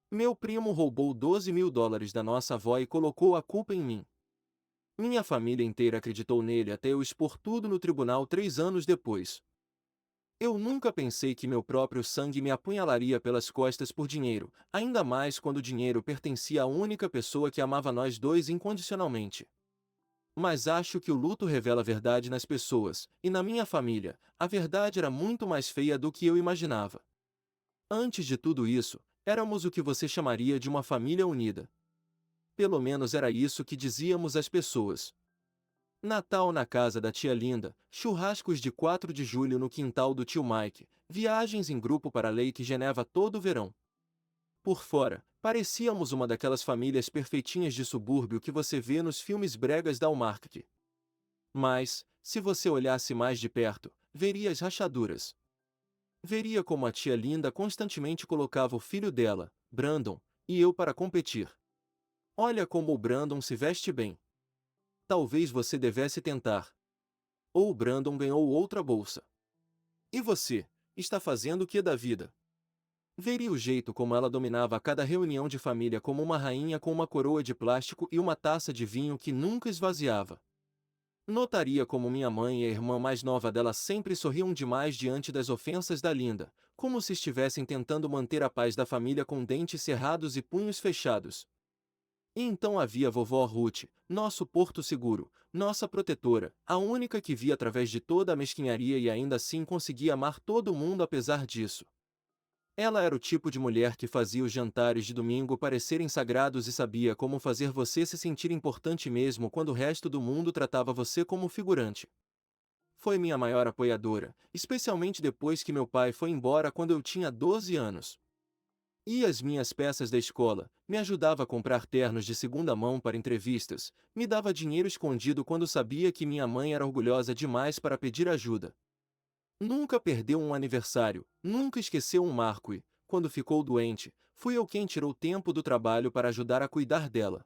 Meu primo roubou US$ 12.000 da nossa avó e colocou a culpa em mim. Minha família inteira acreditou nele até eu expor tudo no tribunal 3 anos depois. Eu nunca pensei que meu próprio sangue me apunhalaria pelas costas por dinheiro, ainda mais quando o dinheiro pertencia à única pessoa que amava nós dois incondicionalmente. Mas acho que o luto revela a verdade nas pessoas, e na minha família, a verdade era muito mais feia do que eu imaginava. Antes de tudo isso, éramos o que você chamaria de uma família unida. Pelo menos era isso que dizíamos às pessoas. Natal na casa da tia Linda, churrascos de 4 de julho no quintal do tio Mike, viagens em grupo para Lake Geneva todo o verão. Por fora, parecíamos uma daquelas famílias perfeitinhas de subúrbio que você vê nos filmes bregas da Hallmark. Mas, se você olhasse mais de perto, veria as rachaduras. Veria como a tia Linda constantemente colocava o filho dela, Brandon, e eu para competir. Olha como o Brandon se veste bem. Talvez você devesse tentar. Ou o Brandon ganhou outra bolsa. E você, está fazendo o que da vida? Veria o jeito como ela dominava cada reunião de família como uma rainha com uma coroa de plástico e uma taça de vinho que nunca esvaziava. Notaria como minha mãe e a irmã mais nova dela sempre sorriam demais diante das ofensas da Linda, como se estivessem tentando manter a paz da família com dentes cerrados e punhos fechados. E então havia a vovó Ruth, nosso porto seguro, nossa protetora, a única que via através de toda a mesquinharia e ainda assim conseguia amar todo mundo apesar disso. Ela era o tipo de mulher que fazia os jantares de domingo parecerem sagrados e sabia como fazer você se sentir importante mesmo quando o resto do mundo tratava você como figurante. Foi minha maior apoiadora, especialmente depois que meu pai foi embora quando eu tinha 12 anos. E as minhas peças da escola, me ajudava a comprar ternos de segunda mão para entrevistas, me dava dinheiro escondido quando sabia que minha mãe era orgulhosa demais para pedir ajuda. Nunca perdeu um aniversário, nunca esqueceu um marco e, quando ficou doente, fui eu quem tirou tempo do trabalho para ajudar a cuidar dela.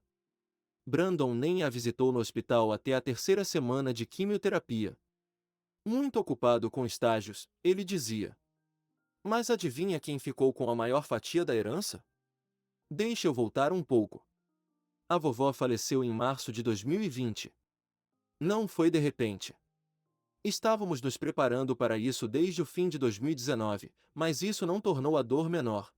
Brandon nem a visitou no hospital até a terceira semana de quimioterapia. Muito ocupado com estágios, ele dizia: Mas adivinha quem ficou com a maior fatia da herança? Deixe eu voltar um pouco. A vovó faleceu em março de 2020. Não foi de repente. Estávamos nos preparando para isso desde o fim de 2019, mas isso não tornou a dor menor.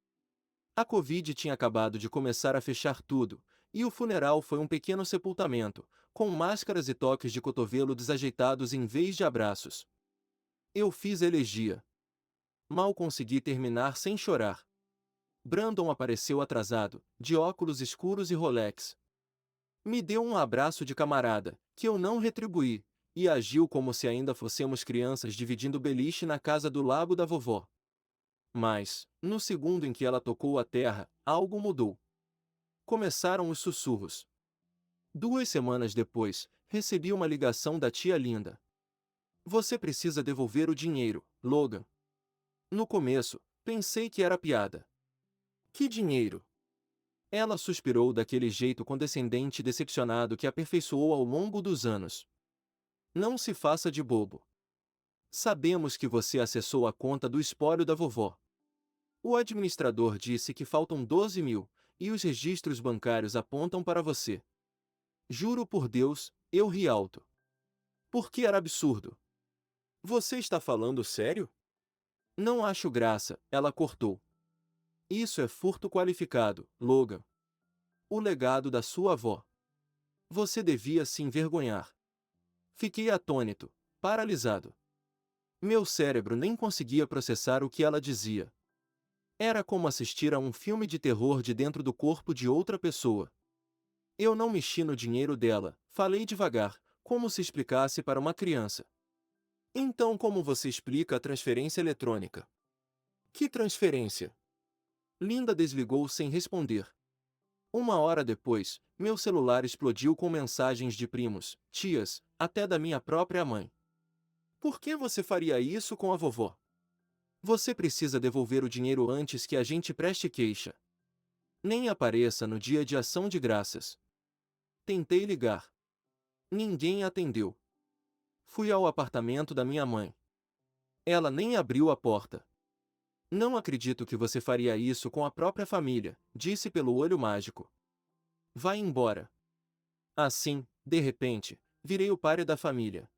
A Covid tinha acabado de começar a fechar tudo, e o funeral foi um pequeno sepultamento, com máscaras e toques de cotovelo desajeitados em vez de abraços. Eu fiz a elegia. Mal consegui terminar sem chorar. Brandon apareceu atrasado, de óculos escuros e Rolex. Me deu um abraço de camarada, que eu não retribuí, e agiu como se ainda fossemos crianças dividindo beliche na casa do lago da vovó. Mas, no segundo em que ela tocou a terra, algo mudou. Começaram os sussurros. 2 semanas depois, recebi uma ligação da tia Linda. Você precisa devolver o dinheiro, Logan. No começo, pensei que era piada. Que dinheiro? Ela suspirou daquele jeito condescendente e decepcionado que aperfeiçoou ao longo dos anos. Não se faça de bobo. Sabemos que você acessou a conta do espólio da vovó. O administrador disse que faltam 12 mil, e os registros bancários apontam para você. Juro por Deus, eu ri alto. Porque era absurdo. Você está falando sério? Não acho graça, ela cortou. Isso é furto qualificado, Logan. O legado da sua avó. Você devia se envergonhar. Fiquei atônito, paralisado. Meu cérebro nem conseguia processar o que ela dizia. Era como assistir a um filme de terror de dentro do corpo de outra pessoa. Eu não mexi no dinheiro dela, falei devagar, como se explicasse para uma criança. Então, como você explica a transferência eletrônica? Que transferência? Linda desligou sem responder. 1 hora depois, meu celular explodiu com mensagens de primos, tias, até da minha própria mãe. Por que você faria isso com a vovó? Você precisa devolver o dinheiro antes que a gente preste queixa. Nem apareça no dia de ação de graças. Tentei ligar. Ninguém atendeu. Fui ao apartamento da minha mãe. Ela nem abriu a porta. Não acredito que você faria isso com a própria família, disse pelo olho mágico. Vai embora. Assim, de repente, virei o páreo da família.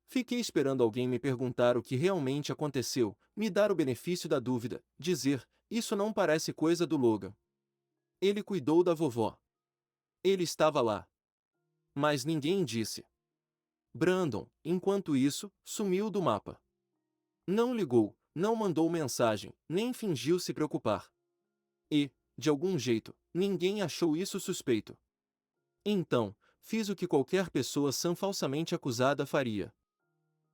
Fiquei esperando alguém me perguntar o que realmente aconteceu, me dar o benefício da dúvida, dizer, isso não parece coisa do Logan. Ele cuidou da vovó. Ele estava lá. Mas ninguém disse. Brandon, enquanto isso, sumiu do mapa. Não ligou, não mandou mensagem, nem fingiu se preocupar. E, de algum jeito, ninguém achou isso suspeito. Então, fiz o que qualquer pessoa sã falsamente acusada faria.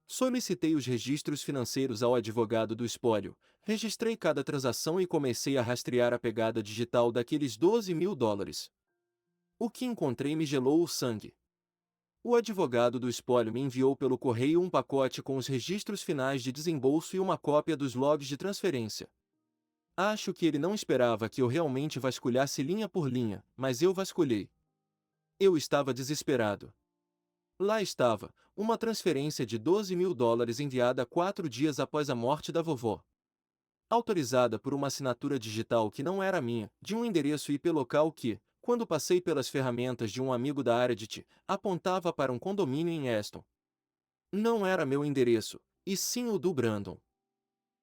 Solicitei os registros financeiros ao advogado do espólio, registrei cada transação e comecei a rastrear a pegada digital daqueles 12 mil dólares. O que encontrei me gelou o sangue. O advogado do espólio me enviou pelo correio um pacote com os registros finais de desembolso e uma cópia dos logs de transferência. Acho que ele não esperava que eu realmente vasculhasse linha por linha, mas eu vasculhei. Eu estava desesperado. Lá estava, uma transferência de 12 mil dólares enviada 4 dias após a morte da vovó. Autorizada por uma assinatura digital que não era minha, de um endereço IP local que, quando passei pelas ferramentas de um amigo da área de TI, apontava para um condomínio em Aston. Não era meu endereço, e sim o do Brandon.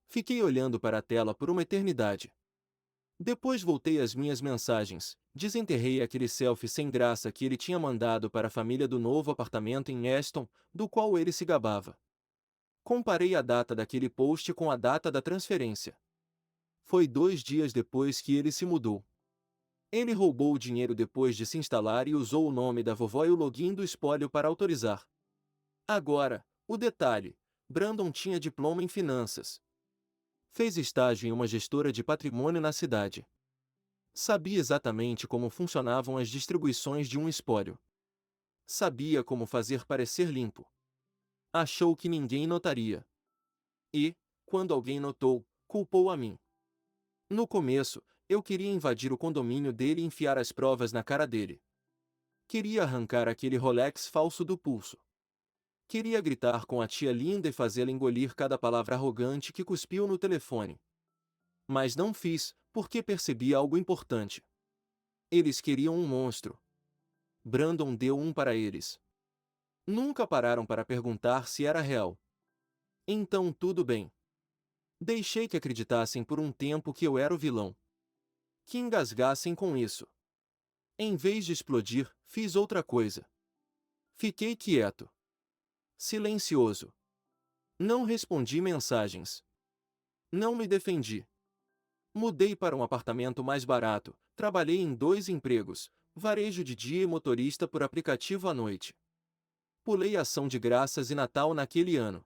Fiquei olhando para a tela por uma eternidade. Depois voltei às minhas mensagens, desenterrei aquele selfie sem graça que ele tinha mandado para a família do novo apartamento em Aston, do qual ele se gabava. Comparei a data daquele post com a data da transferência. Foi 2 dias depois que ele se mudou. Ele roubou o dinheiro depois de se instalar e usou o nome da vovó e o login do espólio para autorizar. Agora, o detalhe: Brandon tinha diploma em finanças. Fez estágio em uma gestora de patrimônio na cidade. Sabia exatamente como funcionavam as distribuições de um espólio. Sabia como fazer parecer limpo. Achou que ninguém notaria. E, quando alguém notou, culpou a mim. No começo, eu queria invadir o condomínio dele e enfiar as provas na cara dele. Queria arrancar aquele Rolex falso do pulso. Queria gritar com a tia Linda e fazê-la engolir cada palavra arrogante que cuspiu no telefone. Mas não fiz, porque percebi algo importante. Eles queriam um monstro. Brandon deu um para eles. Nunca pararam para perguntar se era real. Então tudo bem. Deixei que acreditassem por um tempo que eu era o vilão. Que engasgassem com isso. Em vez de explodir, fiz outra coisa. Fiquei quieto. Silencioso. Não respondi mensagens. Não me defendi. Mudei para um apartamento mais barato, trabalhei em 2 empregos, varejo de dia e motorista por aplicativo à noite. Pulei ação de graças e Natal naquele ano.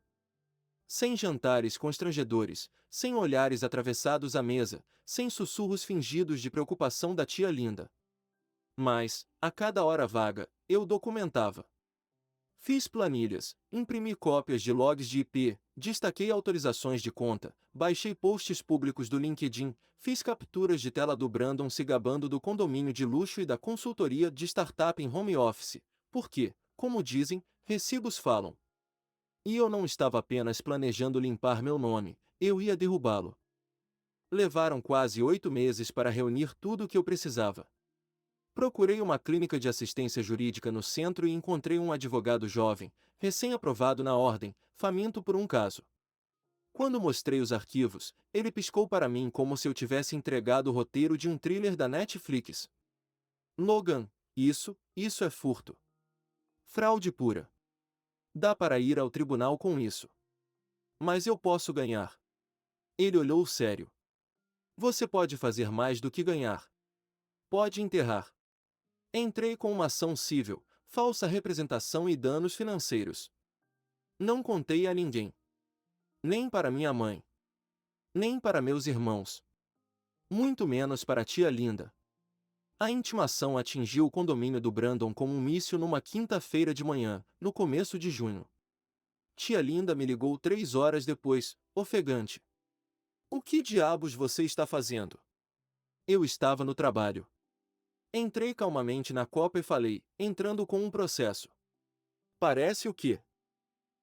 Sem jantares constrangedores, sem olhares atravessados à mesa, sem sussurros fingidos de preocupação da tia Linda. Mas, a cada hora vaga, eu documentava. Fiz planilhas, imprimi cópias de logs de IP, destaquei autorizações de conta, baixei posts públicos do LinkedIn, fiz capturas de tela do Brandon se gabando do condomínio de luxo e da consultoria de startup em home office, porque, como dizem, recibos falam. E eu não estava apenas planejando limpar meu nome, eu ia derrubá-lo. Levaram quase 8 meses para reunir tudo o que eu precisava. Procurei uma clínica de assistência jurídica no centro e encontrei um advogado jovem, recém-aprovado na ordem, faminto por um caso. Quando mostrei os arquivos, ele piscou para mim como se eu tivesse entregado o roteiro de um thriller da Netflix. Logan, isso é furto. Fraude pura. Dá para ir ao tribunal com isso. Mas eu posso ganhar. Ele olhou sério. Você pode fazer mais do que ganhar. Pode enterrar. Entrei com uma ação civil, falsa representação e danos financeiros. Não contei a ninguém. Nem para minha mãe. Nem para meus irmãos. Muito menos para a tia Linda. A intimação atingiu o condomínio do Brandon como um míssil numa quinta-feira de manhã, no começo de junho. Tia Linda me ligou 3 horas depois, ofegante. O que diabos você está fazendo? Eu estava no trabalho. Entrei calmamente na copa e falei, entrando com um processo. Parece o quê?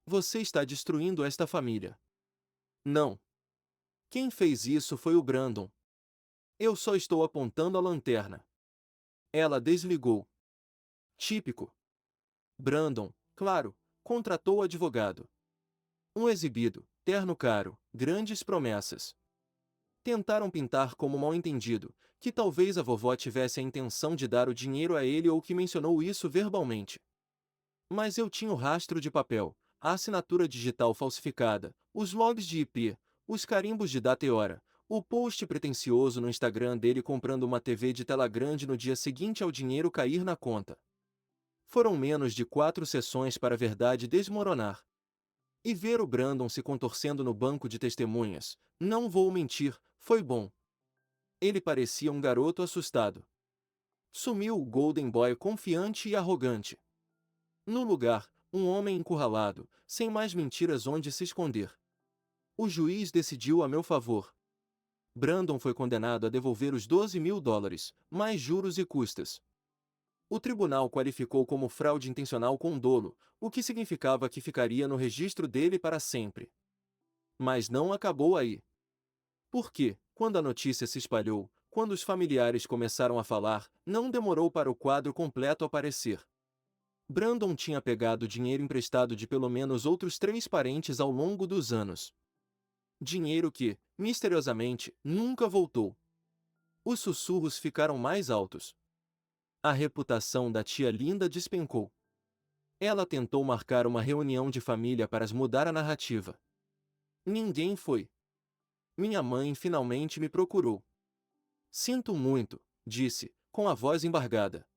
Você está destruindo esta família. Não. Quem fez isso foi o Brandon. Eu só estou apontando a lanterna. Ela desligou. Típico. Brandon, claro, contratou o advogado. Um exibido, terno caro, grandes promessas. Tentaram pintar como mal-entendido, que talvez a vovó tivesse a intenção de dar o dinheiro a ele ou que mencionou isso verbalmente. Mas eu tinha o rastro de papel, a assinatura digital falsificada, os logs de IP, os carimbos de data e hora, o post pretensioso no Instagram dele comprando uma TV de tela grande no dia seguinte ao dinheiro cair na conta. Foram menos de 4 sessões para a verdade desmoronar. E ver o Brandon se contorcendo no banco de testemunhas, não vou mentir, foi bom. Ele parecia um garoto assustado. Sumiu o Golden Boy confiante e arrogante. No lugar, um homem encurralado, sem mais mentiras onde se esconder. O juiz decidiu a meu favor. Brandon foi condenado a devolver os 12 mil dólares, mais juros e custas. O tribunal qualificou como fraude intencional com dolo, o que significava que ficaria no registro dele para sempre. Mas não acabou aí. Porque, quando a notícia se espalhou, quando os familiares começaram a falar, não demorou para o quadro completo aparecer. Brandon tinha pegado dinheiro emprestado de pelo menos outros 3 parentes ao longo dos anos. Dinheiro que, misteriosamente, nunca voltou. Os sussurros ficaram mais altos. A reputação da tia Linda despencou. Ela tentou marcar uma reunião de família para mudar a narrativa. Ninguém foi. Minha mãe finalmente me procurou. Sinto muito, disse, com a voz embargada.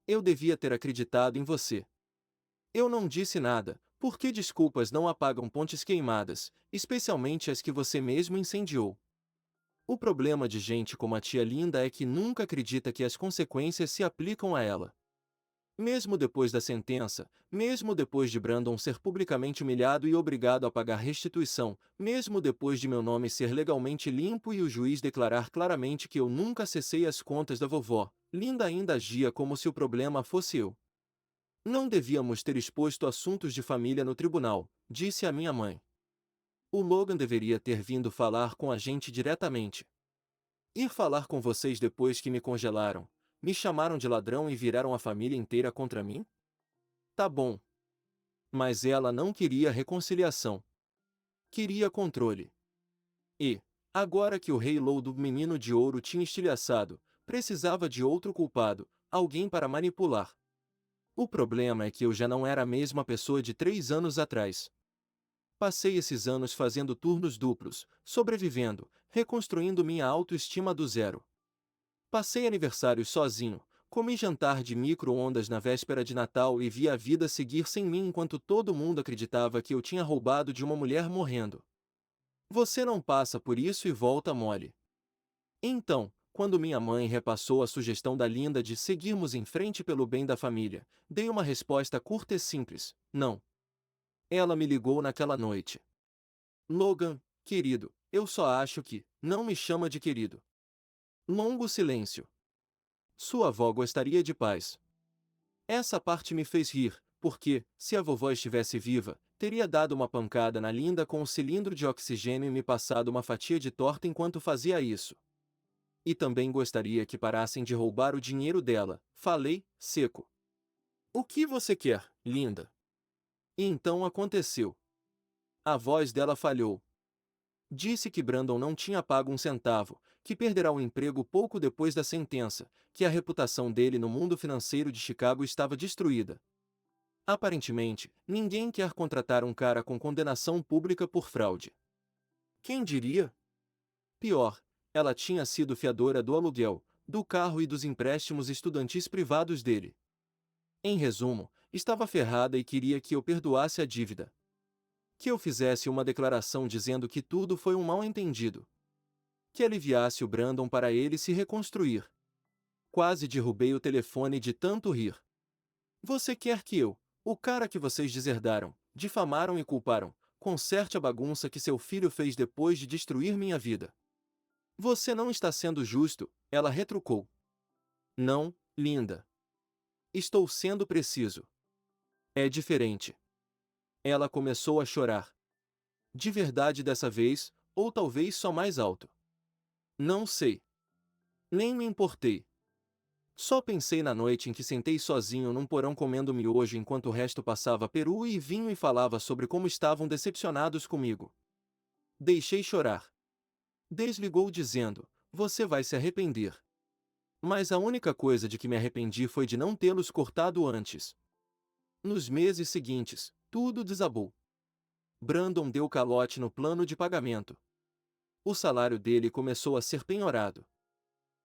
Eu devia ter acreditado em você. Eu não disse nada, porque desculpas não apagam pontes queimadas, especialmente as que você mesmo incendiou. O problema de gente como a tia Linda é que nunca acredita que as consequências se aplicam a ela. Mesmo depois da sentença, mesmo depois de Brandon ser publicamente humilhado e obrigado a pagar restituição, mesmo depois de meu nome ser legalmente limpo e o juiz declarar claramente que eu nunca acessei as contas da vovó, Linda ainda agia como se o problema fosse eu. Não devíamos ter exposto assuntos de família no tribunal, disse a minha mãe. O Logan deveria ter vindo falar com a gente diretamente. Ir falar com vocês depois que me congelaram, me chamaram de ladrão e viraram a família inteira contra mim? Tá bom. Mas ela não queria reconciliação. Queria controle. E, agora que o rei Lou do Menino de Ouro tinha estilhaçado, precisava de outro culpado, alguém para manipular. O problema é que eu já não era a mesma pessoa de 3 anos atrás. Passei esses anos fazendo turnos duplos, sobrevivendo, reconstruindo minha autoestima do zero. Passei aniversários sozinho, comi jantar de micro-ondas na véspera de Natal e vi a vida seguir sem mim enquanto todo mundo acreditava que eu tinha roubado de uma mulher morrendo. Você não passa por isso e volta mole. Então, quando minha mãe repassou a sugestão da Linda de seguirmos em frente pelo bem da família, dei uma resposta curta e simples: não. Ela me ligou naquela noite. Logan, querido, eu só acho que, não me chama de querido. Longo silêncio. Sua avó gostaria de paz. Essa parte me fez rir, porque, se a vovó estivesse viva, teria dado uma pancada na Linda com um cilindro de oxigênio e me passado uma fatia de torta enquanto fazia isso. E também gostaria que parassem de roubar o dinheiro dela, falei, seco. O que você quer, Linda? E então aconteceu. A voz dela falhou. Disse que Brandon não tinha pago um centavo, que perderá o emprego pouco depois da sentença, que a reputação dele no mundo financeiro de Chicago estava destruída. Aparentemente, ninguém quer contratar um cara com condenação pública por fraude. Quem diria? Pior, ela tinha sido fiadora do aluguel, do carro e dos empréstimos estudantis privados dele. Em resumo, estava ferrada e queria que eu perdoasse a dívida. Que eu fizesse uma declaração dizendo que tudo foi um mal-entendido. Que aliviasse o Brandon para ele se reconstruir. Quase derrubei o telefone de tanto rir. Você quer que eu, o cara que vocês deserdaram, difamaram e culparam, conserte a bagunça que seu filho fez depois de destruir minha vida? Você não está sendo justo, ela retrucou. Não, Linda. Estou sendo preciso. É diferente. Ela começou a chorar. De verdade dessa vez, ou talvez só mais alto. Não sei. Nem me importei. Só pensei na noite em que sentei sozinho num porão comendo miojo enquanto o resto passava peru e vinho e falava sobre como estavam decepcionados comigo. Deixei chorar. Desligou dizendo: "Você vai se arrepender." Mas a única coisa de que me arrependi foi de não tê-los cortado antes. Nos meses seguintes, tudo desabou. Brandon deu calote no plano de pagamento. O salário dele começou a ser penhorado.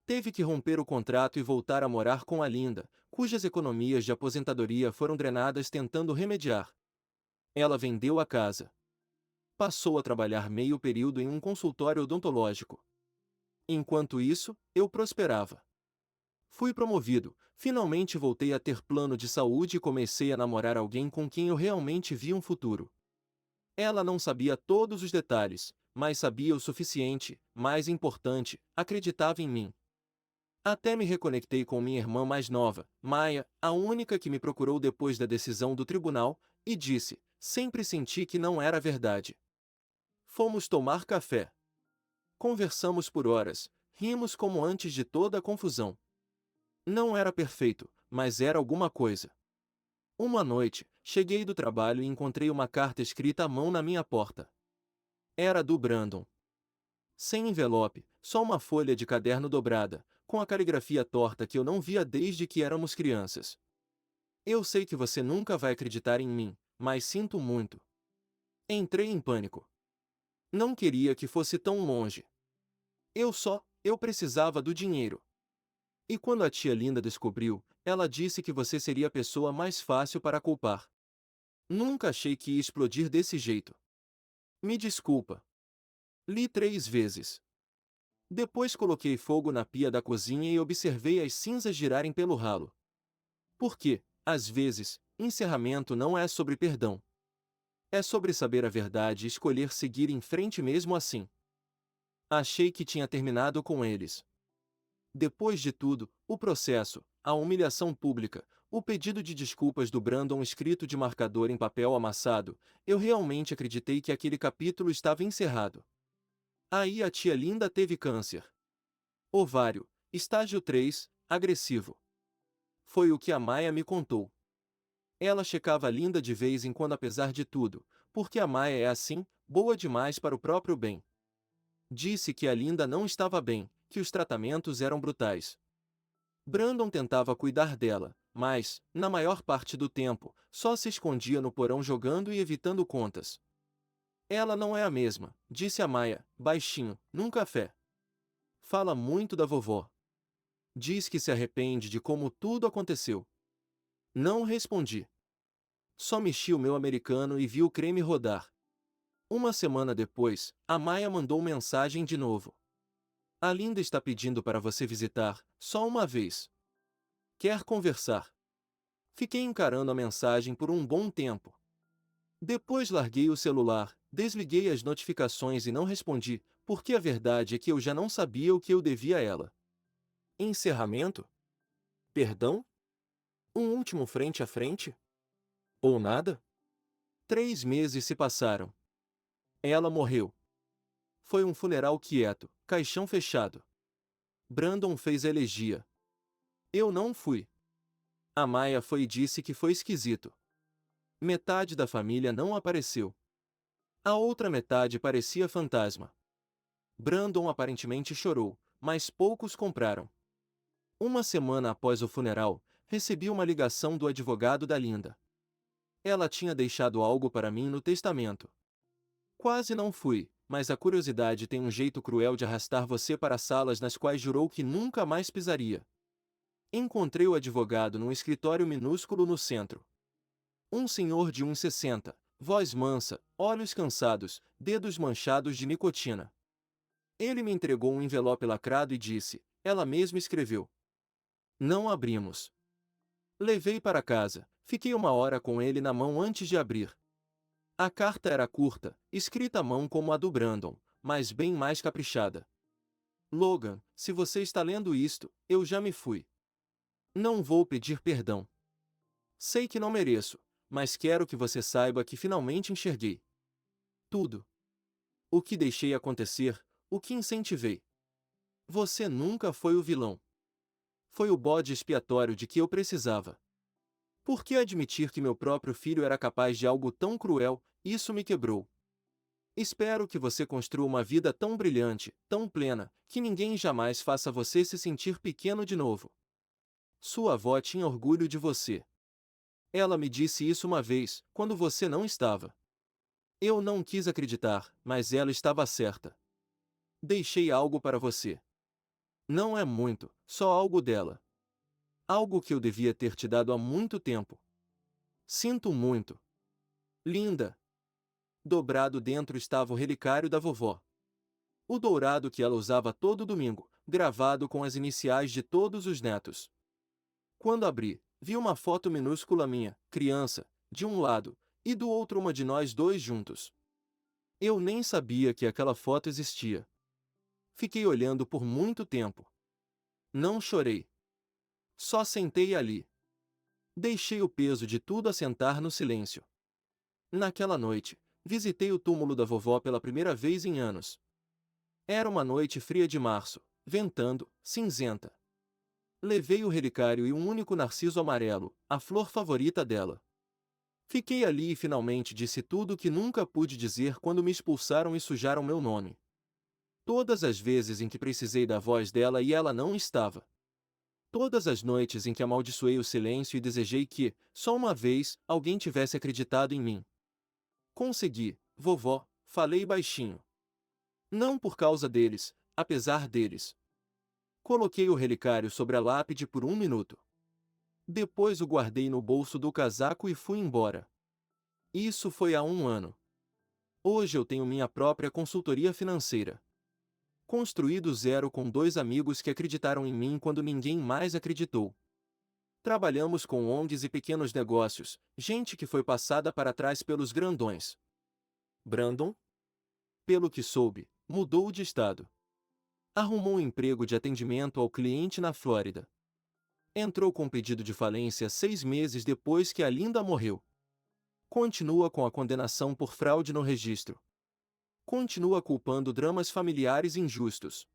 Teve que romper o contrato e voltar a morar com a Linda, cujas economias de aposentadoria foram drenadas tentando remediar. Ela vendeu a casa. Passou a trabalhar meio período em um consultório odontológico. Enquanto isso, eu prosperava. Fui promovido, finalmente voltei a ter plano de saúde e comecei a namorar alguém com quem eu realmente vi um futuro. Ela não sabia todos os detalhes, mas sabia o suficiente, mais importante, acreditava em mim. Até me reconectei com minha irmã mais nova, Maia, a única que me procurou depois da decisão do tribunal, e disse: "Sempre senti que não era verdade." Fomos tomar café. Conversamos por horas, rimos como antes de toda a confusão. Não era perfeito, mas era alguma coisa. Uma noite, cheguei do trabalho e encontrei uma carta escrita à mão na minha porta. Era do Brandon. Sem envelope, só uma folha de caderno dobrada, com a caligrafia torta que eu não via desde que éramos crianças. "Eu sei que você nunca vai acreditar em mim, mas sinto muito." Entrei em pânico. Não queria que fosse tão longe. Eu precisava do dinheiro. "E quando a tia Linda descobriu, ela disse que você seria a pessoa mais fácil para culpar." "Nunca achei que ia explodir desse jeito." "Me desculpa." Li 3 vezes. Depois coloquei fogo na pia da cozinha e observei as cinzas girarem pelo ralo. Porque, às vezes, encerramento não é sobre perdão. É sobre saber a verdade e escolher seguir em frente mesmo assim. Achei que tinha terminado com eles. Depois de tudo, o processo, a humilhação pública, o pedido de desculpas do Brandon escrito de marcador em papel amassado, eu realmente acreditei que aquele capítulo estava encerrado. Aí a tia Linda teve câncer. Ovário, estágio 3, agressivo. Foi o que a Maia me contou. Ela checava a Linda de vez em quando apesar de tudo, porque a Maia é assim, boa demais para o próprio bem. Disse que a Linda não estava bem, que os tratamentos eram brutais. Brandon tentava cuidar dela, mas, na maior parte do tempo, só se escondia no porão jogando e evitando contas. "Ela não é a mesma", disse a Maia, baixinho, num café. "Fala muito da vovó. Diz que se arrepende de como tudo aconteceu." Não respondi. Só mexi o meu americano e vi o creme rodar. Uma semana depois, a Maia mandou mensagem de novo. "A Linda está pedindo para você visitar, só uma vez. Quer conversar?" Fiquei encarando a mensagem por um bom tempo. Depois larguei o celular, desliguei as notificações e não respondi, porque a verdade é que eu já não sabia o que eu devia a ela. Encerramento? Perdão? Um último frente a frente? Ou nada? 3 meses se passaram. Ela morreu. Foi um funeral quieto, caixão fechado. Brandon fez a elegia. Eu não fui. A Maia foi e disse que foi esquisito. Metade da família não apareceu. A outra metade parecia fantasma. Brandon aparentemente chorou, mas poucos compraram. Uma semana após o funeral, recebi uma ligação do advogado da Linda. Ela tinha deixado algo para mim no testamento. Quase não fui, mas a curiosidade tem um jeito cruel de arrastar você para salas nas quais jurou que nunca mais pisaria. Encontrei o advogado num escritório minúsculo no centro. Um senhor de 1,60, voz mansa, olhos cansados, dedos manchados de nicotina. Ele me entregou um envelope lacrado e disse: "Ela mesma escreveu." Não abrimos. Levei para casa, fiquei 1 hora com ele na mão antes de abrir. A carta era curta, escrita à mão como a do Brandon, mas bem mais caprichada. "Logan, se você está lendo isto, eu já me fui. Não vou pedir perdão. Sei que não mereço, mas quero que você saiba que finalmente enxerguei tudo." O que deixei acontecer, o que incentivei. Você nunca foi o vilão. Foi o bode expiatório de que eu precisava. Por que admitir que meu próprio filho era capaz de algo tão cruel? Isso me quebrou. Espero que você construa uma vida tão brilhante, tão plena, que ninguém jamais faça você se sentir pequeno de novo. Sua avó tinha orgulho de você. Ela me disse isso uma vez, quando você não estava. Eu não quis acreditar, mas ela estava certa. Deixei algo para você. Não é muito, só algo dela. Algo que eu devia ter te dado há muito tempo. Sinto muito. Linda. Dobrado dentro estava o relicário da vovó. O dourado que ela usava todo domingo, gravado com as iniciais de todos os netos. Quando abri, vi uma foto minúscula minha, criança, de um lado, e do outro uma de nós dois juntos. Eu nem sabia que aquela foto existia. Fiquei olhando por muito tempo. Não chorei. Só sentei ali. Deixei o peso de tudo assentar no silêncio. Naquela noite, visitei o túmulo da vovó pela primeira vez em anos. Era uma noite fria de março, ventando, cinzenta. Levei o relicário e um único narciso amarelo, a flor favorita dela. Fiquei ali e finalmente disse tudo o que nunca pude dizer quando me expulsaram e sujaram meu nome. Todas as vezes em que precisei da voz dela e ela não estava. Todas as noites em que amaldiçoei o silêncio e desejei que, só uma vez, alguém tivesse acreditado em mim. Consegui, vovó, falei baixinho. Não por causa deles, apesar deles. Coloquei o relicário sobre a lápide por 1 minuto. Depois o guardei no bolso do casaco e fui embora. Isso foi há 1 ano. Hoje eu tenho minha própria consultoria financeira. Construí do zero com 2 amigos que acreditaram em mim quando ninguém mais acreditou. Trabalhamos com ONGs e pequenos negócios, gente que foi passada para trás pelos grandões. Brandon? Pelo que soube, mudou de estado. Arrumou um emprego de atendimento ao cliente na Flórida. Entrou com pedido de falência 6 meses depois que a Linda morreu. Continua com a condenação por fraude no registro. Continua culpando dramas familiares injustos.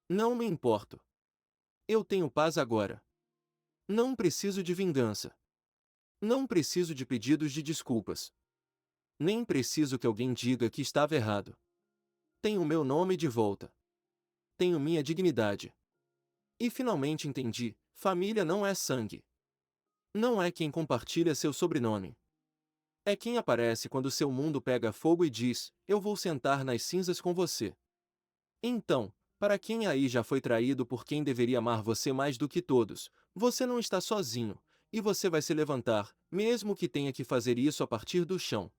Não me importo. Eu tenho paz agora. Não preciso de vingança. Não preciso de pedidos de desculpas. Nem preciso que alguém diga que estava errado. Tenho meu nome de volta. Tenho minha dignidade. E finalmente entendi, família não é sangue. Não é quem compartilha seu sobrenome. É quem aparece quando seu mundo pega fogo e diz, eu vou sentar nas cinzas com você. Então, para quem aí já foi traído por quem deveria amar você mais do que todos, você não está sozinho, e você vai se levantar, mesmo que tenha que fazer isso a partir do chão.